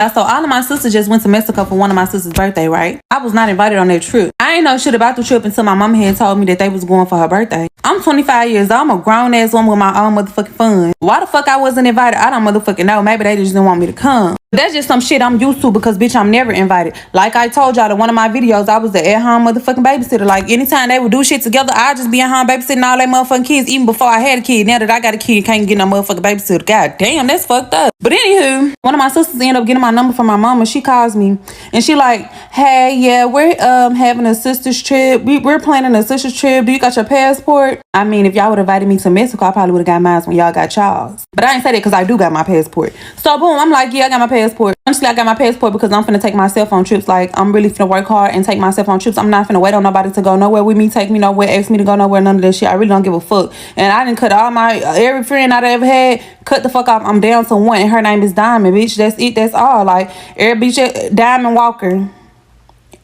So all of my sisters just went to Mexico for one of my sister's birthday, right? I was not invited on that trip. I ain't know shit about the trip until my mama had told me that they was going for her birthday. I'm 25 years old. I'm a grown ass woman with my own motherfucking fun. Why the fuck I wasn't invited? I don't motherfucking know. Maybe they just didn't want me to come. That's just some shit I'm used to because, bitch, I'm never invited. Like I told y'all in one of my videos, I was the at-home motherfucking babysitter. Like, anytime they would do shit together, I'd just be at home babysitting all they motherfucking kids, even before I had a kid. Now that I got a kid, can't get no motherfucking babysitter. God damn, that's fucked up. But anywho, one of my sisters ended up getting my number from my mama. She calls me, and she like, hey, yeah, we're having a sister's trip. We're planning a sister's trip. Do you got your passport? I mean, if y'all would have invited me to Mexico, I probably would have got mine when y'all got y'all's. But I ain't say that because I do got my passport. So boom, I'm like, yeah, I got my passport. Honestly, I got my passport because I'm finna take myself on trips. Like, I'm really finna work hard and take myself on trips. I'm not finna wait on nobody to go nowhere with me, take me nowhere, ask me to go nowhere, none of that shit. I really don't give a fuck. And I didn't cut all my, every friend I'd ever had, cut the fuck off. I'm down to one, and her name is Diamond, bitch. That's it, that's all. Like, every bitch, Diamond Walker.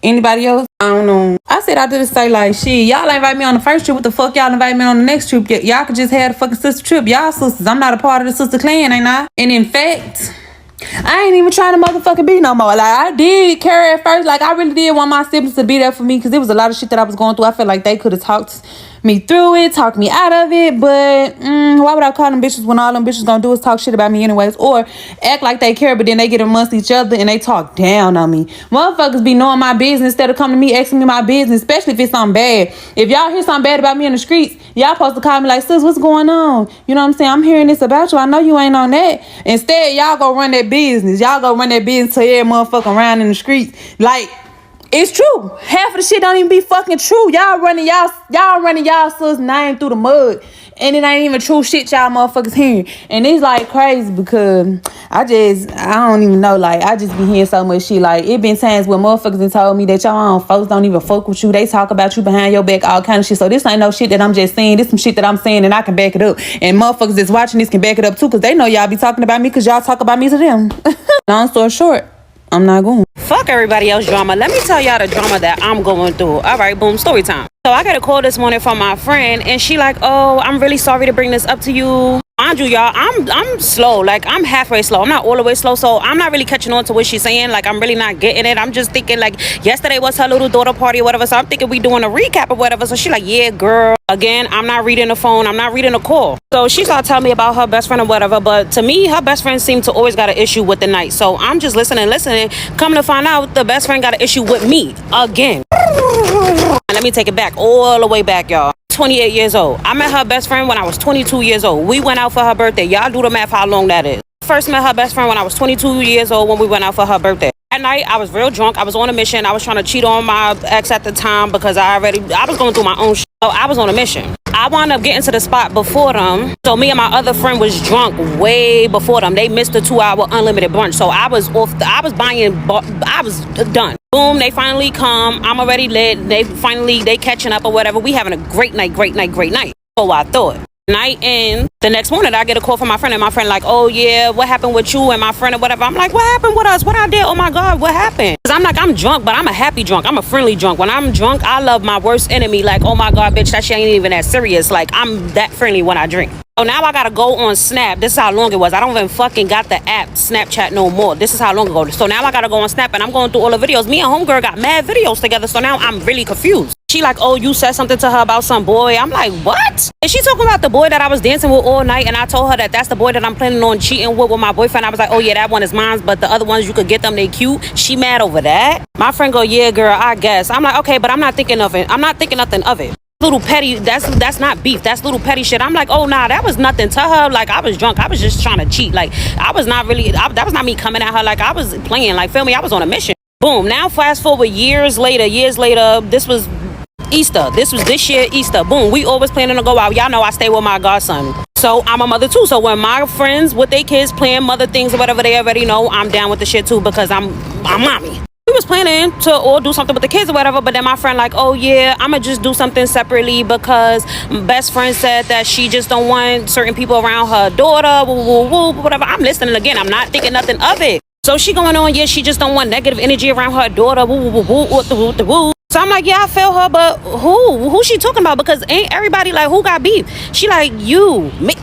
Anybody else? I don't know. I said I didn't say like, shit, y'all invite me on the first trip. What the fuck y'all invite me on the next trip? Y'all could just have the fucking sister trip. Y'all sisters. I'm not a part of the sister clan, ain't I? And in fact, I ain't even trying to motherfucking be no more. Like, I did care at first. Like, I really did want my siblings to be there for me because there was a lot of shit that I was going through. I felt like they could have talked me through it, talked me out of it. But why would I call them bitches when all them bitches gonna do is talk shit about me anyways? Or act like they care, but then they get amongst each other and they talk down on me. Motherfuckers be knowing my business instead of coming to me asking me my business, especially if it's something bad. If y'all hear something bad about me in the streets, y'all supposed to call me like, sis, what's going on? You know what I'm saying? I'm hearing this about you. I know you ain't on that. Instead, y'all go run that business. Y'all go run that business to every motherfucker around in the streets. Like, it's true. Half of the shit don't even be fucking true. Y'all running y'all sis name through the mud. And it ain't even true shit y'all motherfuckers hearing. And it's like crazy because I don't even know. Like, I just be hearing so much shit. Like, it been times where motherfuckers done told me that y'all own folks don't even fuck with you. They talk about you behind your back, all kind of shit. So this ain't no shit that I'm just saying. This some shit that I'm saying and I can back it up. And motherfuckers that's watching this can back it up too because they know y'all be talking about me because y'all talk about me to them. Long story short, I'm not going. Fuck everybody else drama. Let me tell y'all the drama that I'm going through. All right, boom, story time. So I got a call this morning from my friend, and she like, oh, I'm really sorry to bring this up to you. Mind you, y'all, I'm slow. Like, I'm halfway slow. I'm not all the way slow, so I'm not really catching on to what she's saying. Like, I'm really not getting it. I'm just thinking, like, yesterday was her little daughter party or whatever, so I'm thinking we doing a recap or whatever. So she like, yeah, girl. Again, I'm not reading the phone. I'm not reading the call. So she started telling me about her best friend or whatever, but to me, her best friend seemed to always got an issue with the night. So I'm just listening. Coming to find out, the best friend got an issue with me again. Let me take it back, all the way back, y'all. 28 years old. I met her best friend when I was 22 years old. We went out for her birthday. Y'all do the math how long that is. First met her best friend when I was 22 years old when we went out for her birthday. That night, I was real drunk. I was on a mission. I was trying to cheat on my ex at the time because I was going through my own shit. So I was on a mission. I wound up getting to the spot before them. So me and my other friend was drunk way before them. They missed the 2-hour unlimited brunch. So I was done. Boom, they finally come. I'm already lit. They catching up or whatever. We having a great night. So I thought. Night in, the next morning I get a call from my friend, and my friend like, oh yeah, what happened with you and my friend or whatever. I'm like, what happened with us? What I did? Oh my God, what happened? Because I'm drunk, but I'm a happy drunk. I'm a friendly drunk. When I'm drunk, I love my worst enemy. Like, oh my God, bitch, that shit ain't even that serious. Like, I'm that friendly when I drink. So now I gotta go on Snap. This is how long it was. I don't even fucking got the app Snapchat no more. This is how long ago. So now I gotta go on Snap, and I'm going through all the videos. Me and homegirl got mad videos together. So now I'm really confused. She like, oh, you said something to her about some boy. I'm like, what? And she talking about the boy that I was dancing with all night, and I told her that that's the boy that I'm planning on cheating with my boyfriend. I was like, oh yeah, that one is mine, but the other ones you could get them, they cute. She mad over that. My friend go, yeah, girl, I guess. I'm like, okay, but I'm not thinking of it. I'm not thinking nothing of it. Little petty, that's not beef. That's little petty shit. I'm like, oh nah, that was nothing to her. Like, I was drunk. I was just trying to cheat. Like, that was not me coming at her. Like, I was playing. Like, feel me? I was on a mission. Boom. Now fast forward years later, this was Easter. This year, Easter. Boom. We always planning to go out. Y'all know I stay with my godson. So I'm a mother too. So when my friends with their kids playing mother things or whatever, they already know I'm down with the shit too because I'm mommy. We was planning to all do something with the kids or whatever, but then my friend like, oh yeah, I'ma just do something separately because my best friend said that she just don't want certain people around her daughter, whatever. I'm listening again. I'm not thinking nothing of it. So she going on, yeah, she just don't want negative energy around her daughter, So I'm like, yeah, I feel her, but who she talking about? Because ain't everybody like, who got beef? She like, you, me.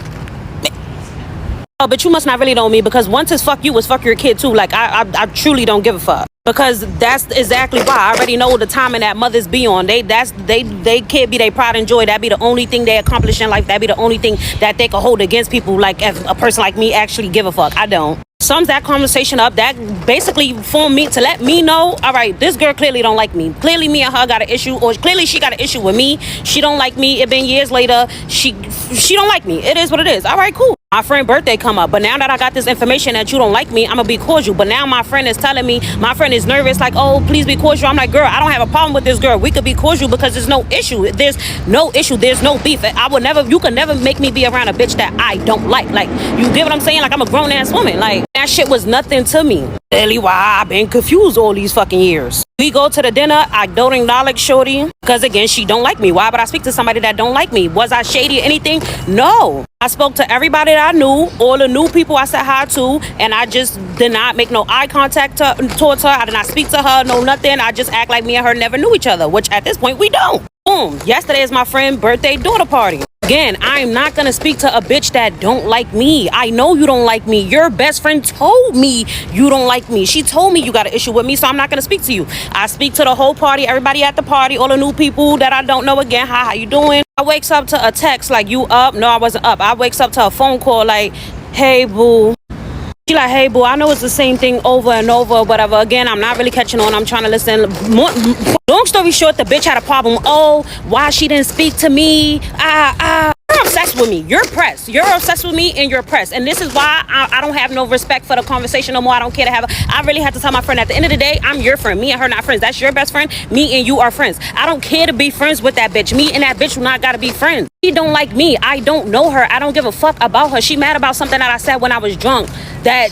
Oh, but you must not really know me, because once it's fuck you, it's fuck your kid too. Like, I truly don't give a fuck. Because that's exactly why. I already know the timing that mothers be on. They can't be their pride and joy. That be the only thing they accomplish in life. That be the only thing that they can hold against people. Like, if a person like me actually give a fuck. I don't. Sums that conversation up. That basically for me to let me know, all right, this girl clearly don't like me. Clearly me and her got an issue, or clearly she got an issue with me. She don't like me. It been years later. She don't like me. It is what it is. All right, cool. My friend's birthday come up, but now that I got this information that you don't like me, I'm gonna be cordial. But now my friend is telling me, my friend is nervous, like, oh, please be cordial. I'm like, girl, I don't have a problem with this girl. We could be cordial because there's no issue. There's no issue. There's no beef. You could never make me be around a bitch that I don't like. Like, you get what I'm saying? Like, I'm a grown ass woman. Like, that shit was nothing to me. Really, why I've been confused all these fucking years. We go to the dinner. I don't acknowledge shorty because, again, she don't like me. Why would I speak to somebody that don't like me? Was I shady or anything? No. I spoke to everybody that I knew, all the new people I said hi to, and I just did not make no eye contact towards her. I did not speak to her, no nothing. I just act like me and her never knew each other, which at this point we don't. Boom. Yesterday is my friend's birthday daughter party. Again, I'm not gonna speak to a bitch that don't like me. I know you don't like me. Your best friend told me you don't like me. She told me you got an issue with me, so I'm not gonna speak to you. I speak to the whole party, everybody at the party, all the new people that I don't know. Again, hi, how you doing? I wakes up to a text like, you up? No, I wasn't up. I wakes up to a phone call like, hey boo. She like, hey boo, I know it's the same thing over and over, whatever. Again, I'm not really catching on. I'm trying to listen. Long story short, the bitch had a problem. Oh, why she didn't speak to me? You're obsessed with me. You're pressed. You're obsessed with me and you're pressed. And this is why I don't have no respect for the conversation no more. I don't care to have I really have to tell my friend, at the end of the day, I'm your friend. Me and her not friends. That's your best friend. Me and you are friends. I don't care to be friends with that bitch. Me and that bitch do not gotta be friends. She don't like me. I don't know her. I don't give a fuck about her. She mad about something that I said when I was drunk that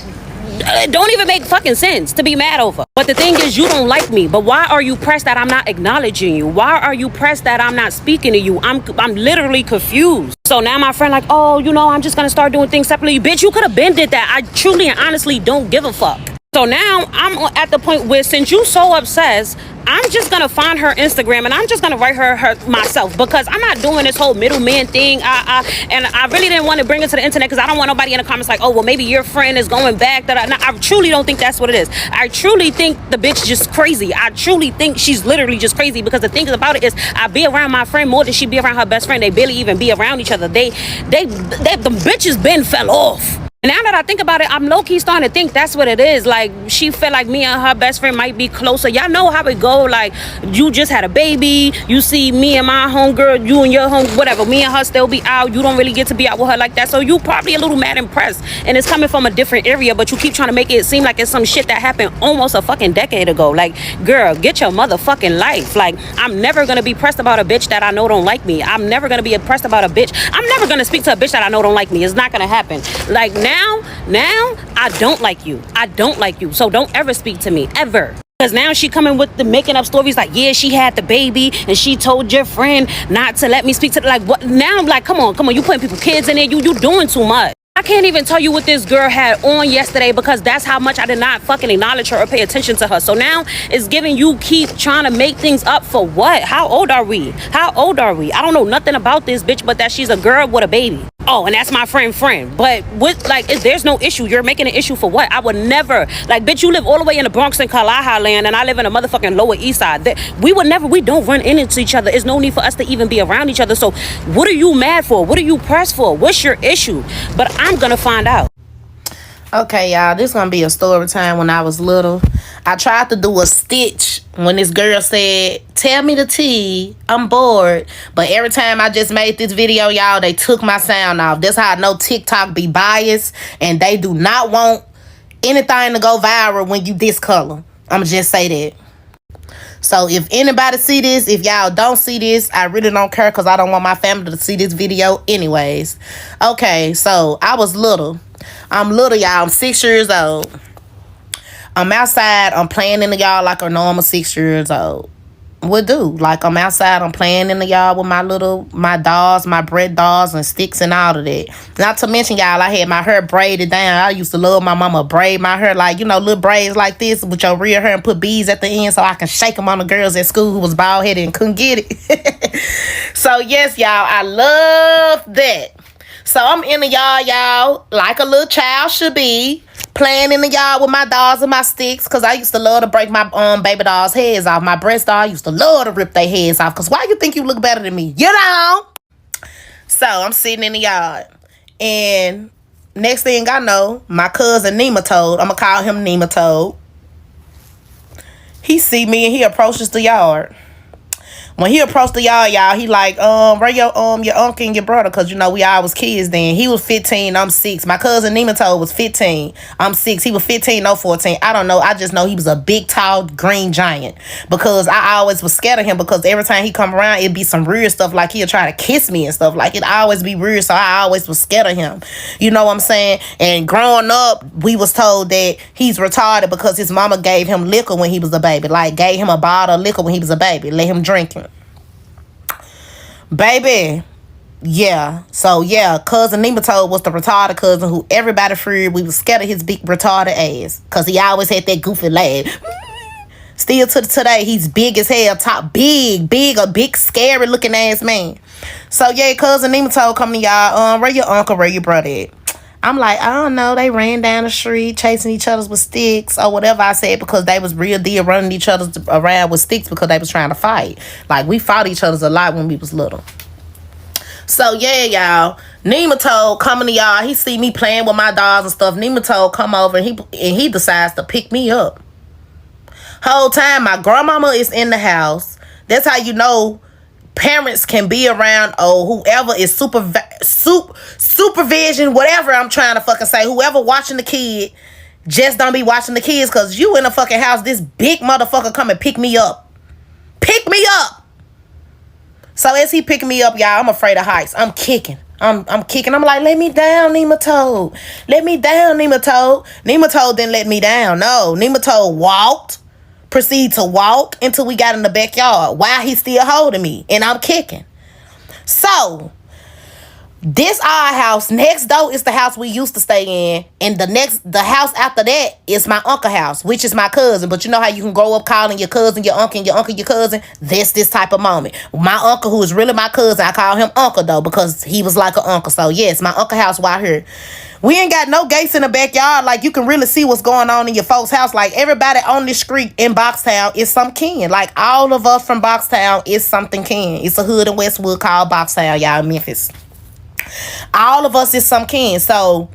don't even make fucking sense to be mad over. But the thing is, you don't like me. But why are you pressed that I'm not acknowledging you? Why are you pressed that I'm not speaking to you? I'm literally confused. So now my friend like, oh, I'm just gonna start doing things separately. Bitch, you could have been did that. I truly and honestly don't give a fuck. So now I'm at the point where, since you so obsessed, I'm just gonna find her Instagram and I'm just gonna write her myself, because I'm not doing this whole middleman thing. And I really didn't want to bring it to the internet because I don't want nobody in the comments like, oh, well, maybe your friend is going back. I truly don't think that's what it is. I truly think the bitch just crazy. I truly think she's literally just crazy, because the thing about it is, I be around my friend more than she be around her best friend. They barely even be around each other. The bitches been fell off. Now that I think about it, I'm low-key starting to think that's what it is. Like, she felt like me and her best friend might be closer. Y'all know how it go. Like, you just had a baby. You see me and my homegirl, you and your home, whatever. Me and her still be out. You don't really get to be out with her like that. So you probably a little mad impressed. And it's coming from a different area, but you keep trying to make it seem like it's some shit that happened almost a fucking decade ago. Like, girl, get your motherfucking life. Like, I'm never going to be pressed about a bitch that I know don't like me. I'm never going to be impressed about a bitch. I'm never going to speak to a bitch that I know don't like me. It's not going to happen. Like, now I don't like you. I don't like you. So don't ever speak to me, ever. Because now she coming with the making up stories like, yeah, she had the baby and she told your friend not to let me speak to, like, what? Now I'm like, come on, you putting people kids in there. You doing too much. I can't even tell you what this girl had on yesterday, because that's how much I did not fucking acknowledge her or pay attention to her. So now it's giving you keep trying to make things up for what? How old are we? I don't know nothing about this bitch but that she's a girl with a baby. Oh, and that's my friend. But there's no issue. You're making an issue for what? I would never, like, bitch, you live all the way in the Bronx and Kalaha land, and I live in a motherfucking Lower East Side. We don't run into each other. There's no need for us to even be around each other. So what are you mad for? What are you pressed for? What's your issue? But I'm gonna find out. Okay, y'all, this gonna be a story time. When I was little, I tried to do a stitch when this girl said, tell me the tea, I'm bored. But every time I just made this video, y'all, they took my sound off. That's how I know TikTok be biased, and they do not want anything to go viral when you this color. I'ma just say that. So if anybody see this, if y'all don't see this, I really don't care, because I don't want my family to see this video anyways. Okay, so I was little. I'm little, y'all. I'm 6 years old. I'm outside. I'm playing in the yard like a normal 6 years old would do. Like, I'm outside. I'm playing in the yard with my dolls, my bread dolls and sticks and all of that. Not to mention, y'all, I had my hair braided down. I used to love my mama braid my hair, like, little braids like this with your real hair, and put beads at the end so I can shake them on the girls at school who was bald-headed and couldn't get it. So, yes, y'all, I love that. So I'm in the yard, y'all, like a little child should be, playing in the yard with my dolls and my sticks, because I used to love to break my baby dolls' heads off. My breast doll used to love to rip their heads off, because why you think you look better than me? You know? So I'm sitting in the yard, and next thing I know, my cousin Nematode, I'm going to call him Nematode, he see me and he approaches the yard. When he approached the yard, y'all, he like, where your uncle and your brother? Because, you know, we all was kids then. He was 15, I'm 6. My cousin Nematode was 15, I'm 6. He was 15, no 14. I don't know. I just know he was a big, tall, green giant. Because I always was scared of him, because every time he come around, it'd be some weird stuff, like he'll try to kiss me and stuff. Like, it always be weird, so I always was scared of him. You know what I'm saying? And growing up, we was told that he's retarded because his mama gave him liquor when he was a baby. Like, gave him a bottle of liquor when he was a baby. Let him drink it. Baby, yeah. So, yeah, cousin Nematode was the retarded cousin who everybody feared. We was scared of his big retarded ass, because he always had that goofy laugh. Still to today, he's big as hell, a big, scary looking ass man. So, yeah, cousin Nematode come to y'all, where your uncle, where your brother at? I'm like, I don't know. They ran down the street chasing each other with sticks or whatever I said, because they was real deal running each other around with sticks because they was trying to fight. Like, we fought each other a lot when we was little. So, yeah, y'all. Nematode coming to y'all. He see me playing with my dolls and stuff. Nematode come over and he decides to pick me up. Whole time, my grandmama is in the house. That's how you know parents can be around, or whoever is supervision, whatever I'm trying to fucking say, whoever watching the kid, just don't be watching the kids, because you in the fucking house, this big motherfucker come and pick me up. So as he picking me up, y'all, I'm afraid of heights. I'm kicking. I'm kicking. I'm like, let me down, Nematode. Nematode didn't let me down. No, Nematode proceed to walk until we got in the backyard while he's still holding me, and I'm kicking. So this our house. Next door is the house we used to stay in, and the house after that is my uncle's house, which is my cousin. But you know how you can grow up calling your cousin your uncle and your uncle your cousin? That's this type of moment. My uncle, who is really my cousin, I call him uncle though, because he was like an uncle. So yes, my uncle's house right here. We ain't got no gates in the backyard. Like, you can really see what's going on in your folks' house. Like, everybody on this street in Boxtown is some kin. Like, all of us from Boxtown is something kin. It's a hood in Westwood called Boxtown, y'all, Memphis. All of us is some kin. So,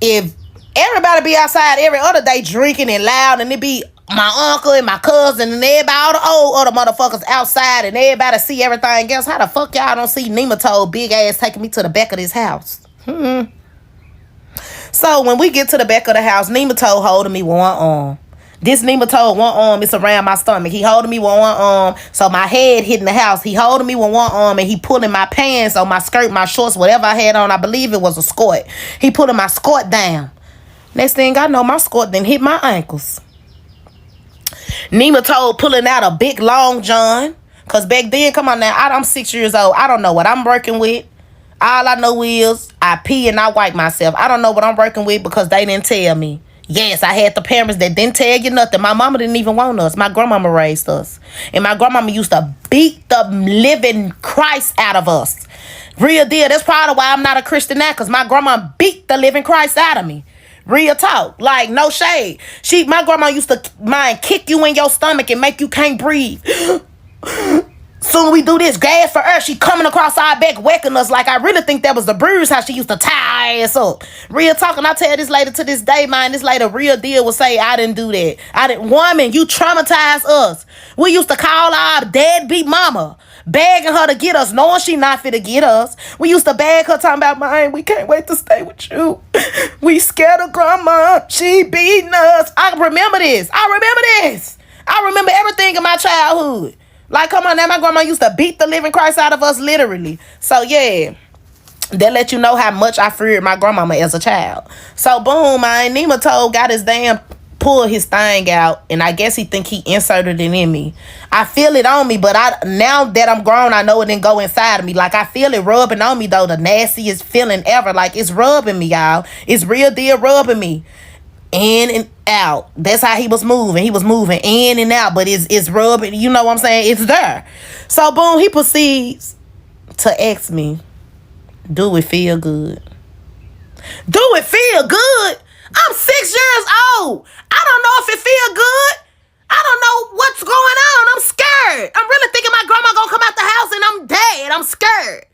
if everybody be outside every other day drinking and loud, and it be my uncle and my cousin and everybody, all the old other motherfuckers outside, and everybody see everything else, how the fuck y'all don't see Nematode big ass taking me to the back of this house? So when we get to the back of the house, Nematode holding me with one arm. This Nematode, one arm is around my stomach. He holding me with one arm, so my head hitting the house. He holding me with one arm, and he pulling my pants on my skirt, my shorts, whatever I had on. I believe it was a skirt. He pulling my skirt down. Next thing I know, my skirt then hit my ankles. Nematode pulling out a big long john, because back then, come on now, I'm 6 years old. I don't know what I'm working with. All I know is I pee and I wipe myself. I don't know what I'm working with, because they didn't tell me. Yes, I had the parents that didn't tell you nothing. My mama didn't even want us. My grandmama raised us. And my grandmama used to beat the living Christ out of us. Real deal. That's probably why I'm not a Christian now, because my grandma beat the living Christ out of me. Real talk. Like, no shade. My grandma used to kick you in your stomach and make you can't breathe. Soon we do this, gas for earth. She coming across our back, whacking us. Like, I really think that was the bruise, how she used to tie our ass up. Real talk, and I tell this lady to this day, man, this lady real deal will say, I didn't do that. Woman, you traumatized us. We used to call our deadbeat mama, begging her to get us, knowing she not fit to get us. We used to beg her, talking about, man, we can't wait to stay with you. We scared of grandma. She beating us. I remember this. I remember everything in my childhood. Like, come on now, my grandma used to beat the living Christ out of us, literally. So, yeah, that let you know how much I feared my grandmama as a child. So, boom, my Nematode got his pull his thing out, and I guess he think he inserted it in me. I feel it on me, but now that I'm grown, I know it didn't go inside of me. Like, I feel it rubbing on me, though, the nastiest feeling ever. Like, it's rubbing me, y'all. It's real deal rubbing me. In and out. That's how he was moving. He was moving in and out, but it's rubbing. You know what I'm saying? It's there. So, boom, he proceeds to ask me, Do it feel good? Do it feel good? I'm 6 years old. I don't know if it feel good. I don't know what's going on. I'm scared. I'm really thinking my grandma gonna come out the house and I'm dead. I'm scared.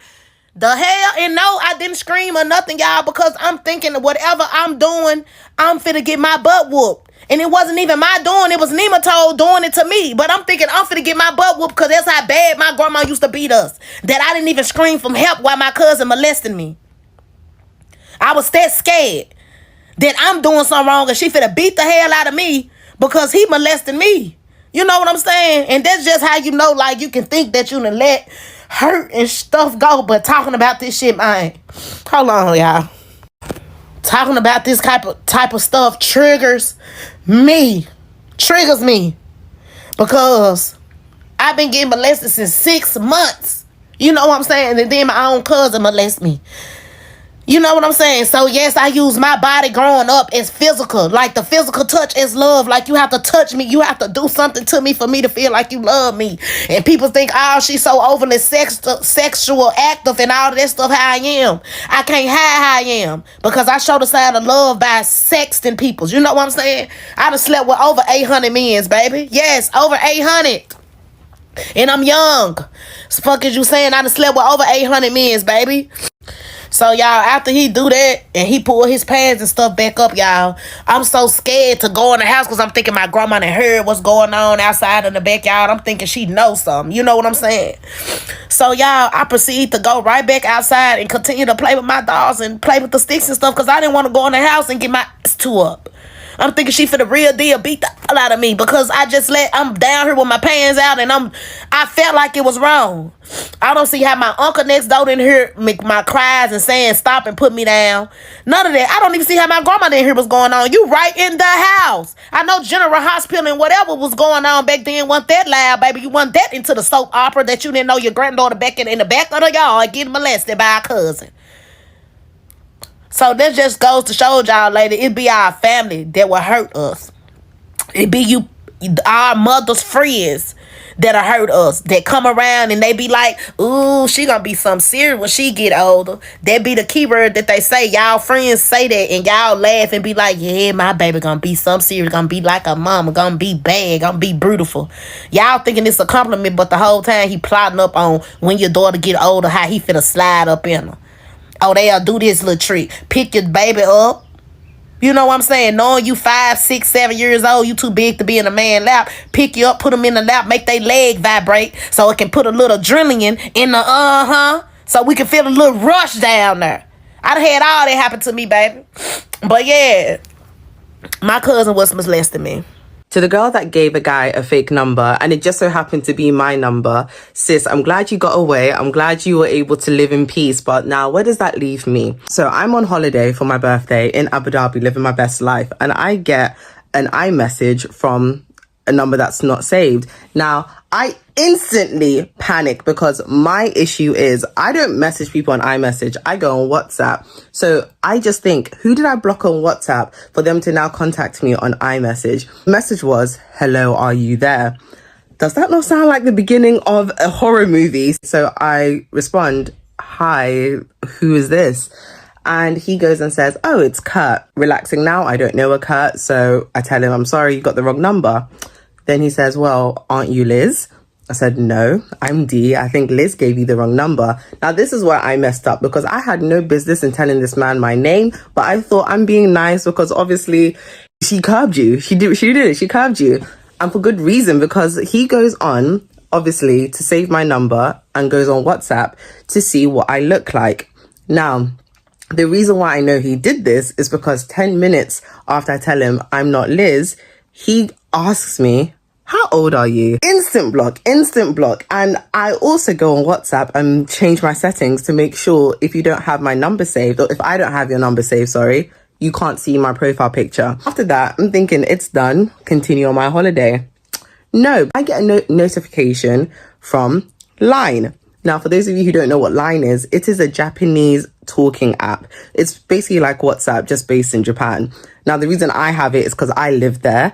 The hell? And no, I didn't scream or nothing, y'all, because I'm thinking whatever I'm doing, I'm finna get my butt whooped. And it wasn't even my doing. It was Nematode doing it to me. But I'm thinking I'm finna get my butt whooped because that's how bad my grandma used to beat us. That I didn't even scream from help while my cousin molesting me. I was that scared that I'm doing something wrong and she finna beat the hell out of me because he molested me. You know what I'm saying? And that's just how you know, like, you can think that you done let hurt and stuff go, but talking about this shit, man. Hold on, y'all. Talking about this type of stuff triggers me. Triggers me. Because I've been getting molested since 6 months. You know what I'm saying? And then my own cousin molested me. You know what I'm saying? So yes, I use my body growing up as physical. Like the physical touch is love. Like you have to touch me. You have to do something to me for me to feel like you love me. And people think, oh, she's so overly sexual, active and all of that stuff. How I am. I can't hide how I am. Because I show the side of love by sexting people. You know what I'm saying? I done slept with over 800 men, baby. Yes, over 800. And I'm young. So fuck is you saying? I done slept with over 800 men, baby. So, y'all, after he do that and he pull his pants and stuff back up, y'all, I'm so scared to go in the house because I'm thinking my grandma done heard what's going on outside in the backyard. I'm thinking she knows something. You know what I'm saying? So, y'all, I proceed to go right back outside and continue to play with my dolls and play with the sticks and stuff because I didn't want to go in the house and get my ass tore up. I'm thinking she for the real deal beat the hell out of me because I'm down here with my pants out and I felt like it was wrong. I don't see how my uncle next door didn't hear my cries and saying stop and put me down. None of that. I don't even see how my grandma didn't hear what's going on. You right in the house. I know General Hospital and whatever was going on back then wasn't that loud, baby. You wasn't that into the soap opera that you didn't know your granddaughter back in the back of the yard getting molested by a cousin. So that just goes to show y'all, lady, it be our family that will hurt us. It be our mother's friends that'll hurt us, that come around and they be like, ooh, she gonna be something serious when she get older. That be the key word that they say. Y'all friends say that and y'all laugh and be like, yeah, my baby gonna be something serious, gonna be like a mama, gonna be bad, gonna be beautiful. Y'all thinking it's a compliment, but the whole time he plotting up on when your daughter get older, how he finna slide up in her. Oh, they'll do this little trick. Pick your baby up. You know what I'm saying? Knowing you 5, 6, 7 years old, you too big to be in a man's lap. Pick you up, put them in the lap, make their leg vibrate so it can put a little adrenaline in the so we can feel a little rush down there. I done had all that happen to me, baby. But yeah, my cousin was molesting me. To the girl that gave a guy a fake number and it just so happened to be my number, sis, I'm glad you got away. I'm glad you were able to live in peace. But now where does that leave me? So I'm on holiday for my birthday in Abu Dhabi, living my best life. And I get an iMessage from a number that's not saved. Now, I instantly panic because my issue is I don't message people on iMessage. I go on WhatsApp. So I just think, who did I block on WhatsApp for them to now contact me on iMessage? The message was, hello, are you there? Does that not sound like the beginning of a horror movie? So I respond, hi, who is this? And he goes and says, oh, it's Kurt. Relaxing now, I don't know a Kurt. So I tell him, I'm sorry, you got the wrong number. Then he says, well, aren't you Liz? I said, no, I'm D. I think Liz gave you the wrong number. Now, this is where I messed up because I had no business in telling this man my name, but I thought I'm being nice because obviously she curbed you. She did it. She curbed you. And for good reason, because he goes on, obviously, to save my number and goes on WhatsApp to see what I look like. Now, the reason why I know he did this is because 10 minutes after I tell him I'm not Liz, he asks me, how old are you? Instant block. And I also go on WhatsApp and change my settings to make sure if you don't have my number saved, or if I don't have your number saved, sorry, you can't see my profile picture. After that, I'm thinking it's done. Continue on my holiday. No, I get a notification from Line. Now, for those of you who don't know what Line is, it is a Japanese talking app. It's basically like WhatsApp, just based in Japan. Now, the reason I have it is because I live there.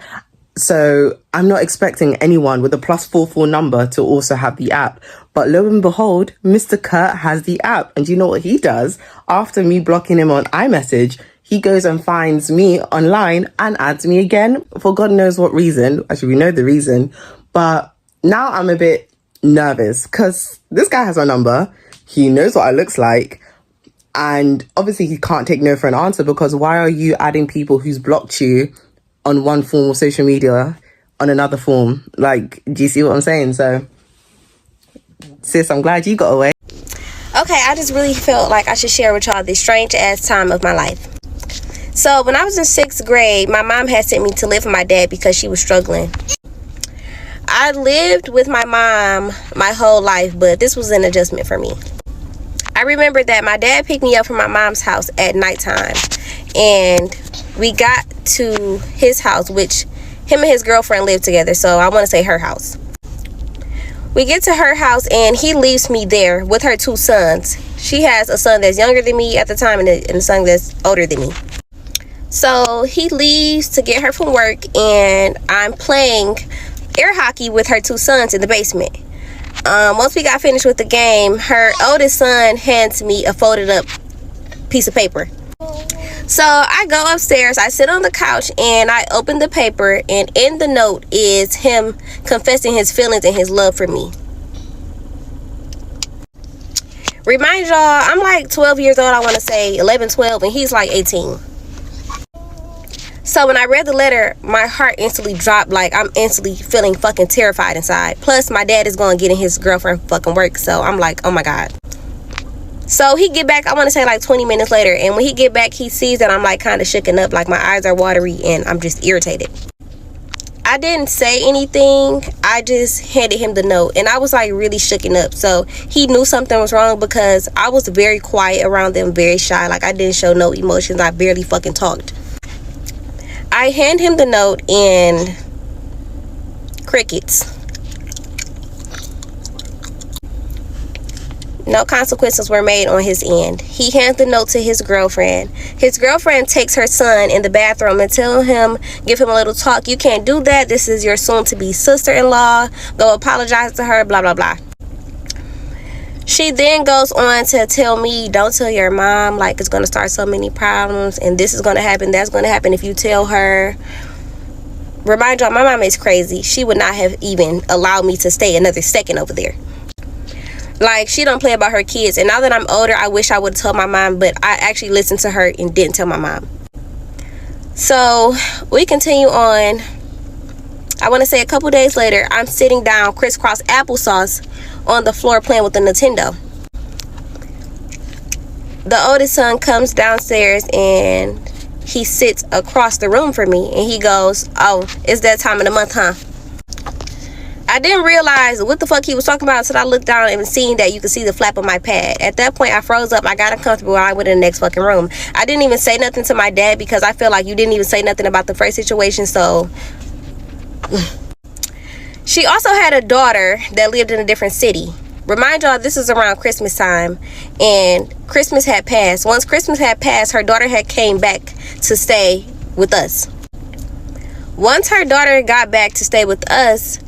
So I'm not expecting anyone with a +44 number to also have the app. But lo and behold, Mr. Kurt has the app. And do you know what he does? After me blocking him on iMessage, he goes and finds me online and adds me again for God knows what reason. Actually, we know the reason. But now I'm a bit nervous because this guy has my number. He knows what I looks like. And obviously he can't take no for an answer, because why are you adding people who's blocked you on one form of social media on another form? Like, do you see what I'm saying? So, sis, I'm glad you got away. Okay, I just really felt like I should share with y'all this strange ass time of my life. So when I was in 6th grade, my mom had sent me to live with my dad because she was struggling. I lived with my mom my whole life, but this was an adjustment for me. I remember that my dad picked me up from my mom's house at nighttime, and we got to his house, which him and his girlfriend lived together, so I want to say her house. We get to her house and he leaves me there with her 2 sons. She has a son that's younger than me at the time and a son that's older than me. So he leaves to get her from work, and I'm playing air hockey with her 2 sons in the basement. Once we got finished with the game, her oldest son hands me a folded up piece of paper. So I go upstairs, I sit on the couch, and I open the paper, and in the note is him confessing his feelings and his love for me. Remind y'all, I'm like 12 years old, I want to say 11, 12, and he's like 18. So when I read the letter, my heart instantly dropped. Like, I'm instantly feeling fucking terrified inside. Plus, my dad is going getting his girlfriend fucking work. So I'm like, oh my God. So he get back, I want to say like 20 minutes later. And when he get back, he sees that I'm like kind of shooken up. Like, my eyes are watery and I'm just irritated. I didn't say anything. I just handed him the note. And I was like really shooken up. So he knew something was wrong because I was very quiet around them, very shy. Like, I didn't show no emotions. I barely fucking talked. I hand him the note and crickets. No consequences were made on his end. He hands the note to his girlfriend. His girlfriend takes her son in the bathroom and give him a little talk. You can't do that. This is your soon-to-be sister-in-law. Go apologize to her, blah, blah, blah. She then goes on to tell me, don't tell your mom, like it's going to start so many problems and this is going to happen, that's going to happen if you tell her. Remind y'all, my mom is crazy. She would not have even allowed me to stay another second over there. Like, she don't play about her kids. And now that I'm older, I wish I would have told my mom, but I actually listened to her and didn't tell my mom. So we continue on. I want to say a couple days later, I'm sitting down crisscross applesauce on the floor playing with the Nintendo. The oldest son comes downstairs and he sits across the room from me and he goes, oh, it's that time of the month, huh? I didn't realize what the fuck he was talking about until I looked down and seen that you could see the flap of my pad. At that point, I froze up. I got uncomfortable. I went in the next fucking room. I didn't even say nothing to my dad because I feel like you didn't even say nothing about the first situation, so... She also had a daughter that lived in a different city. Remind y'all, this is around Christmas time, and Christmas had passed. Once Christmas had passed, her daughter had came back to stay with us. Once her daughter got back to stay with us,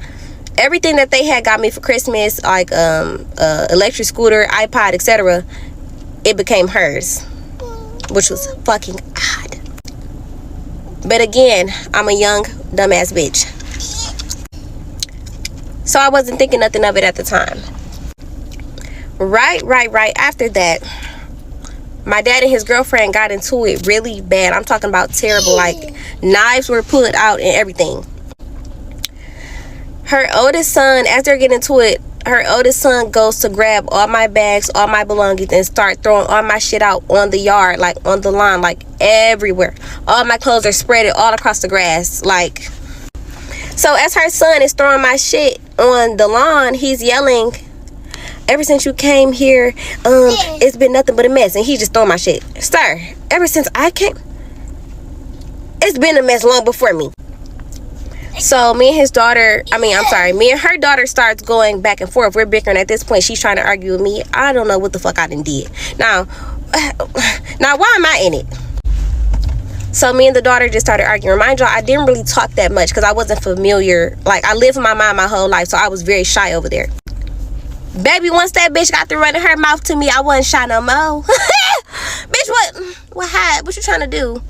everything that they had got me for Christmas, like electric scooter, iPod, etc., it became hers, which was fucking odd. But again, I'm a young dumbass bitch. So I wasn't thinking nothing of it at the time. Right after that, my dad and his girlfriend got into it really bad. I'm talking about terrible. Like, knives were pulled out and everything. Her oldest son, as they're getting into it, her oldest son goes to grab all my bags, all my belongings, and start throwing all my shit out on the yard, like on the lawn, like everywhere. All my clothes are spread all across the grass, like... So as her son is throwing my shit on the lawn, he's yelling, ever since you came here, it's been nothing but a mess. And he's just throwing my shit. Sir, ever since I came, it's been a mess long before me. So me and her daughter starts going back and forth. We're bickering at this point. She's trying to argue with me. I don't know what the fuck I done did. Now why am I in it? So me and the daughter just started arguing. Mind y'all, I didn't really talk that much because I wasn't familiar. Like, I lived with my mom my whole life, so I was very shy over there. Baby, once that bitch got through running her mouth to me, I wasn't shy no more. Bitch, what you trying to do?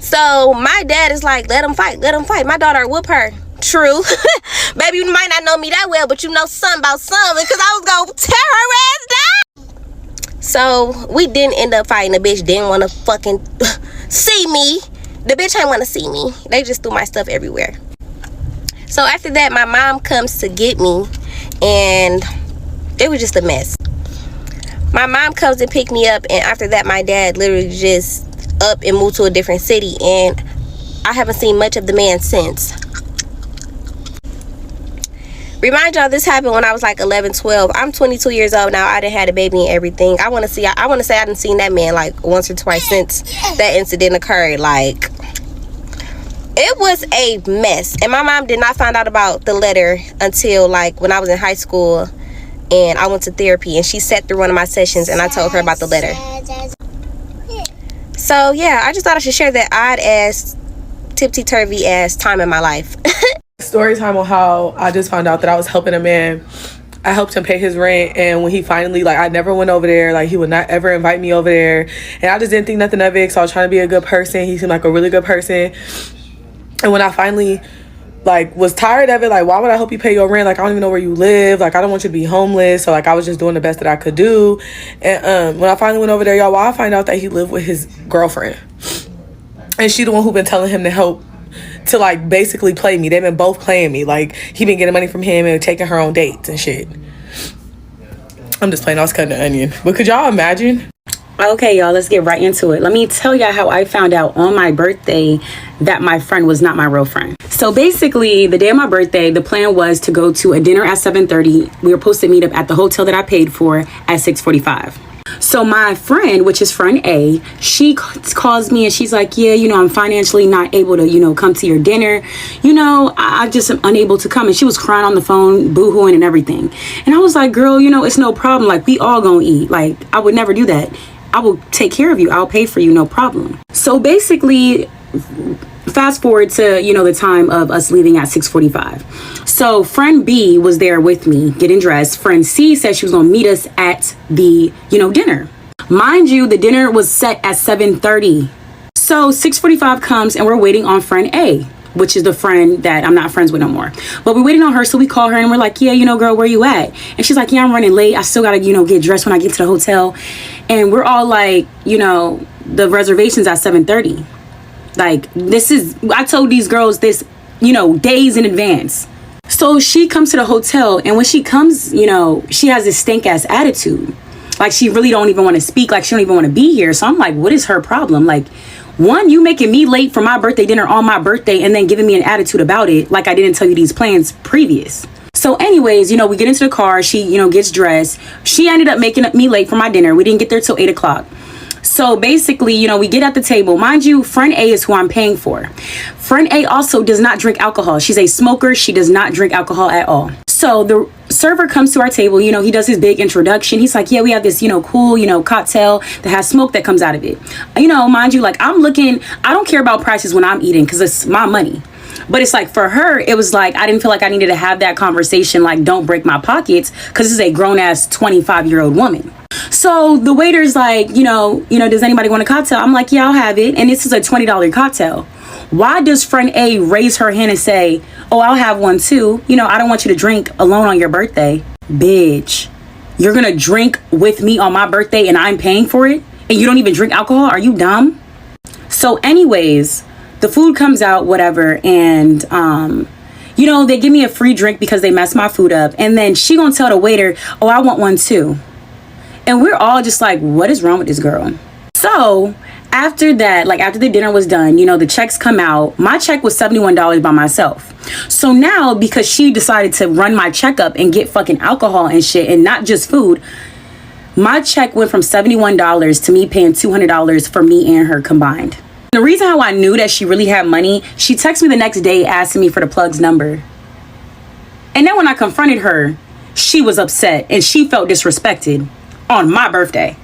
So my dad is like, let him fight. My daughter whoop her. True. Baby, you might not know me that well, but you know something about something, because I was gonna tear her ass down. So we didn't end up fighting. The bitch didn't want to fucking see me. The bitch ain't want to see me. They just threw my stuff everywhere. So after that, my mom comes to get me, and it was just a mess. My mom comes and picked me up, and after that, my dad literally just up and moved to a different city, and I haven't seen much of the man since. Remind y'all, this happened when I was like 11, 12. I'm 22 years old now. I done had a baby and everything. I want to say I done seen that man like once or twice since that incident occurred. Like, it was a mess. And my mom did not find out about the letter until like when I was in high school and I went to therapy, and she sat through one of my sessions and I told her about the letter. So yeah, I just thought I should share that odd ass, tipsy-turvy ass time in my life. Story time on how I just found out that I was helping a man. I helped him pay his rent, and when he finally, like, I never went over there. Like, he would not ever invite me over there, and I just didn't think nothing of it, so I was trying to be a good person. He seemed like a really good person. And when I finally, like, was tired of it, like, why would I help you pay your rent? Like, I don't even know where you live. Like, I don't want you to be homeless. So, like, I was just doing the best that I could do. And when I finally went over there, y'all, I find out that he lived with his girlfriend, and she the one who been telling him to help, to like basically play me. They've been both playing me. Like, he been getting money from him and taking her on dates and shit. I'm just playing. I was cutting the onion. But could y'all imagine? Okay, y'all, let's get right into it. Let me tell y'all how I found out on my birthday that my friend was not my real friend. So basically, the day of my birthday, the plan was to go to a dinner at 7:30. We were supposed to meet up at the hotel that I paid for at 6:45. So my friend, which is friend A, she calls me and she's like, yeah, you know, I'm financially not able to, you know, come to your dinner. You know, I just am unable to come. And she was crying on the phone, boo-hooing and everything. And I was like, girl, you know, it's no problem. Like, we all gonna eat. Like, I would never do that. I will take care of you. I'll pay for you, no problem. So basically, fast forward to, you know, the time of us leaving at 6:45. So friend B was there with me getting dressed. Friend C said she was going to meet us at the, you know, dinner. Mind you, the dinner was set at 7:30. So 6:45 comes and we're waiting on friend A, which is the friend that I'm not friends with no more. But we're waiting on her. So we call her and we're like, yeah, you know, girl, where you at? And she's like, yeah, I'm running late. I still got to, you know, get dressed when I get to the hotel. And we're all like, you know, the reservation's at 7:30. Like, this is, I told these girls this, you know, days in advance. So she comes to the hotel, and when she comes, you know, she has this stank ass attitude. Like, she really don't even want to speak. Like, she don't even want to be here. So I'm like, what is her problem? Like, one, you making me late for my birthday dinner on my birthday and then giving me an attitude about it. Like, I didn't tell you these plans previous. So anyways, you know, we get into the car. She, you know, gets dressed. She ended up making me late for my dinner. We didn't get there till 8 o'clock. So basically, you know, we get at the table. Mind you, friend A is who I'm paying for. Friend A also does not drink alcohol. She's a smoker. She does not drink alcohol at all. So the server comes to our table. You know, he does his big introduction. He's like, yeah, we have this, you know, cool, you know, cocktail that has smoke that comes out of it. You know, mind you, like, I'm looking, I don't care about prices when I'm eating because it's my money. But it's like, for her, it was like, I didn't feel like I needed to have that conversation. Like, don't break my pockets, because this is a grown ass 25-year-old woman. So the waiter's like, you know, does anybody want a cocktail? I'm like, yeah, I'll have it. And this is a $20 cocktail. Why does friend A raise her hand and say, oh, I'll have one too? You know, I don't want you to drink alone on your birthday. Bitch, you're going to drink with me on my birthday and I'm paying for it? And you don't even drink alcohol? Are you dumb? So anyways, the food comes out, whatever. And, you know, they give me a free drink because they messed my food up. And then she gonna tell the waiter, oh, I want one too. And we're all just like, what is wrong with this girl? So after that, like, after the dinner was done, you know, the checks come out. My check was $71 by myself. So now, because she decided to run my check up and get fucking alcohol and shit and not just food, my check went from $71 to me paying $200 for me and her combined. The reason how I knew that she really had money, she texted me the next day asking me for the plug's number. And then when I confronted her, she was upset and she felt disrespected on my birthday.